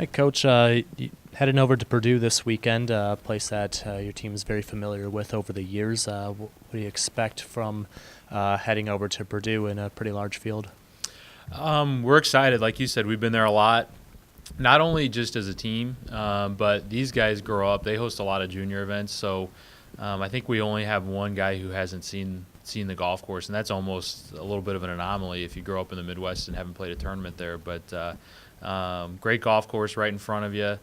Hey, Coach, heading over to Purdue this weekend, a place that your team is very familiar with over the years. What do you expect from heading over to Purdue in a pretty large field? We're excited. Like you said, we've been there a lot, not only just as a team, but these guys grow up. They host a lot of junior events, so I think we only have one guy who hasn't seen the golf course, and that's almost a little bit of an anomaly if you grow up in the Midwest and haven't played a tournament there. But great golf course right in front of you.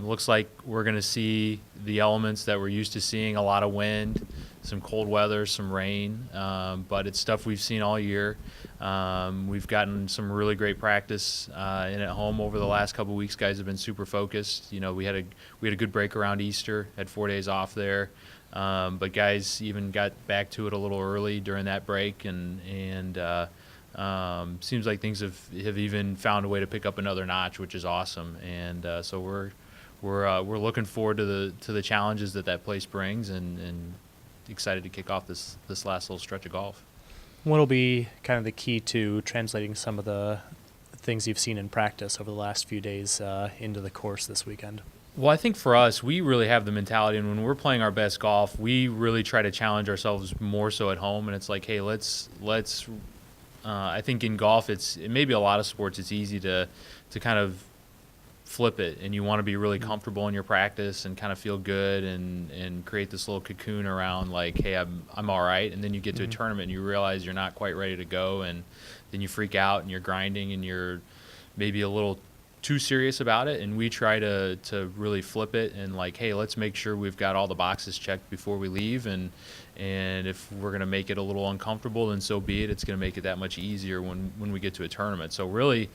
Looks like we're going to see the elements that we're used to seeing, a lot of wind, some cold weather, some rain, but it's stuff we've seen all year. We've gotten some really great practice in at home over the last couple of weeks. Guys have been super focused. You know, we had a good break around Easter, had 4 days off there, but guys even got back to it a little early during that break, and seems like things have even found a way to pick up another notch, which is awesome. And so we're looking forward to the challenges that place brings, and excited to kick off this last little stretch of golf. What will be kind of the key to translating some of the things you've seen in practice over the last few days into the course this weekend? Well, I think for us, we really have the mentality, and when we're playing our best golf, we really try to challenge ourselves more so at home. And it's like, hey, let's. I think in golf, it may be a lot of sports. It's easy to kind of flip it, and you want to be really comfortable in your practice and kind of feel good and create this little cocoon around like, hey, I'm all right. And then you get to a tournament and you realize you're not quite ready to go, and then you freak out and you're grinding and you're maybe a little too serious about it. And we try to really flip it and like, hey, let's make sure we've got all the boxes checked before we leave, and if we're going to make it a little uncomfortable, then so be it. It's going to make it that much easier when we get to a tournament. So really,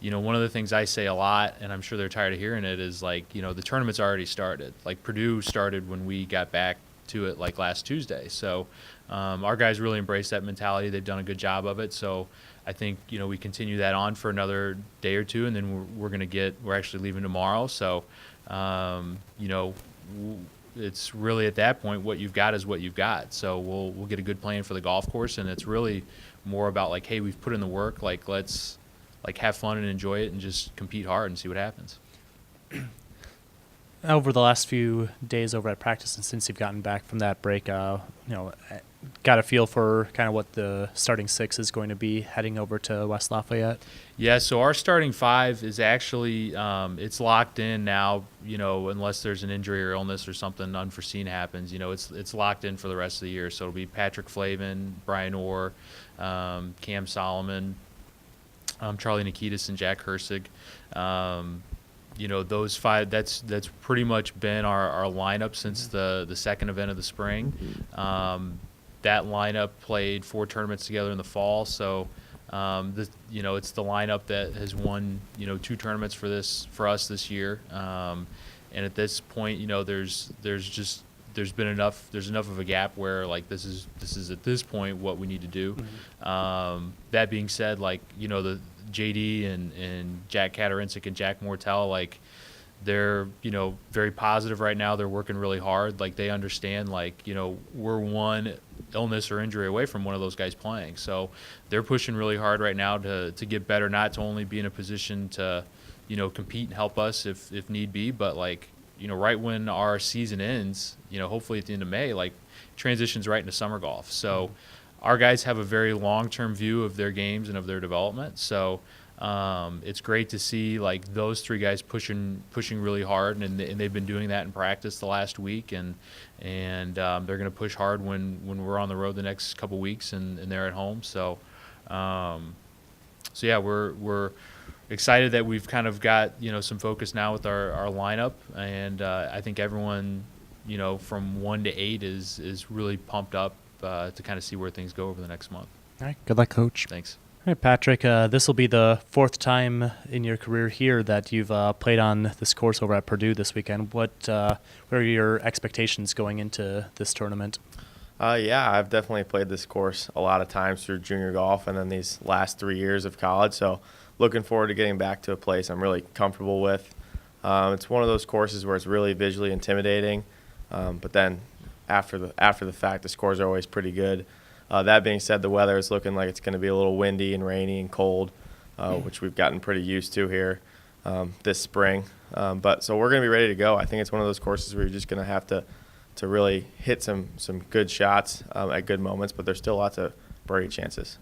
you know, one of the things I say a lot, and I'm sure they're tired of hearing it, is like, you know, the tournament's already started. Like Purdue started when we got back to it like last Tuesday. So our guys really embrace that mentality. They've done a good job of it. So I think, you know, we continue that on for another day or two, and then we're actually leaving tomorrow. So, you know, it's really at that point, what you've got is what you've got. So we'll get a good plan for the golf course, and it's really more about like, hey, we've put in the work. Like, let's like have fun and enjoy it and just compete hard and see what happens. Over the last few days over at practice, and since you've gotten back from that break, got a feel for kind of what the starting six is going to be heading over to West Lafayette? Yeah, so our starting five is actually it's locked in now. You know, unless there's an injury or illness or something unforeseen happens, you know, it's locked in for the rest of the year. So it'll be Patrick Flavin, Brian Orr, Cam Solomon, Charlie Nikitas, and Jack Hersig. You know, those five, that's pretty much been our lineup since the second event of the spring. That lineup played 4 tournaments together in the fall, so you know, it's the lineup that has won, you know, 2 tournaments for us this year. And at this point, you know, there's enough of a gap where like this is at this point what we need to do. That being said, like, you know, the JD and Jack Katarincic and Jack Mortel, like, they're, you know, very positive right now. They're working really hard. Like, they understand, like, you know, we're one illness or injury away from one of those guys playing. So they're pushing really hard right now to get better, not to only be in a position to, you know, compete and help us if need be, but like, you know, right when our season ends, you know, hopefully at the end of May, like, transitions right into summer golf. So our guys have a very long-term view of their games and of their development. So it's great to see like those 3 guys pushing really hard, and they've been doing that in practice the last week, and they're going to push hard when we're on the road the next couple weeks and they're at home. So yeah, we're excited that we've kind of got, you know, some focus now with our lineup, and I think everyone, you know, from 1 to 8 is really pumped up to kind of see where things go over the next month. All right, good luck, Coach. Thanks. All right, Patrick, this will be the 4th time in your career here that you've played on this course over at Purdue this weekend. What are your expectations going into this tournament? Yeah, I've definitely played this course a lot of times through junior golf and then these last 3 years of college. So looking forward to getting back to a place I'm really comfortable with. It's one of those courses where it's really visually intimidating, but then after the fact, the scores are always pretty good. That being said, the weather is looking like it's going to be a little windy and rainy and cold, which we've gotten pretty used to here. this spring. But so we're going to be ready to go. I think it's one of those courses where you're just going to have to really hit some good shots at good moments, but there's still lots of birdie chances.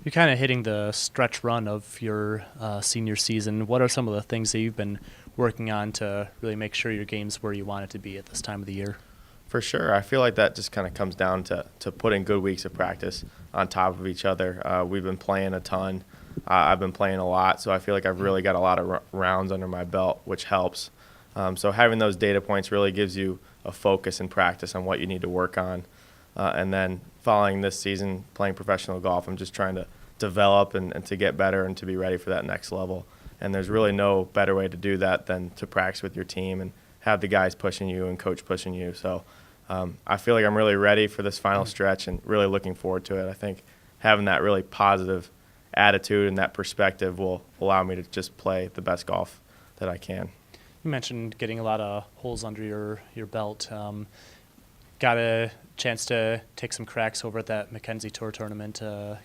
You're kind of hitting the stretch run of your senior season. What are some of the things that you've been working on to really make sure your game's where you want it to be at this time of the year? For sure. I feel like that just kind of comes down to putting good weeks of practice on top of each other. We've been playing a ton. I've been playing a lot, so I feel like I've really got a lot of rounds under my belt, which helps. So having those data points really gives you a focus in practice on what you need to work on. And then following this season, playing professional golf, I'm just trying to develop and to get better and to be ready for that next level. And there's really no better way to do that than to practice with your team and have the guys pushing you and coach pushing you. So I feel like I'm really ready for this final stretch and really looking forward to it. I think having that really positive attitude and that perspective will allow me to just play the best golf that I can. You mentioned getting a lot of holes under your belt. Got a chance to take some cracks over at that Mackenzie Tour tournament a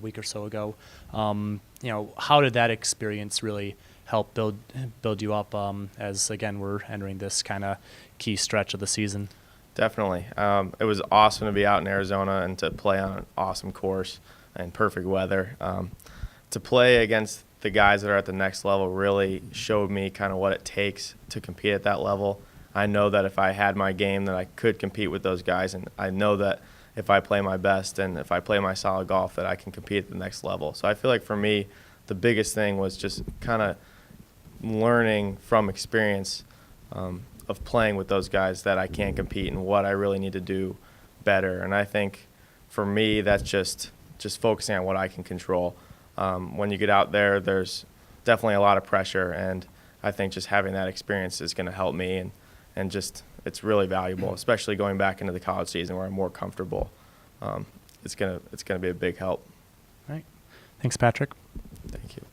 week or so ago. How did that experience really help build you up as, again, we're entering this kind of key stretch of the season? Definitely. It was awesome to be out in Arizona and to play on an awesome course and perfect weather. To play against the guys that are at the next level really showed me kind of what it takes to compete at that level. I know that if I had my game that I could compete with those guys, and I know that if I play my best and if I play my solid golf that I can compete at the next level. So I feel like for me, the biggest thing was just kind of learning from experience of playing with those guys that I can compete and what I really need to do better. And I think for me, that's just focusing on what I can control. When you get out there, there's definitely a lot of pressure, and I think just having that experience is going to help me, and just it's really valuable, especially going back into the college season where I'm more comfortable. It's gonna be a big help. All right. Thanks, Patrick. Thank you.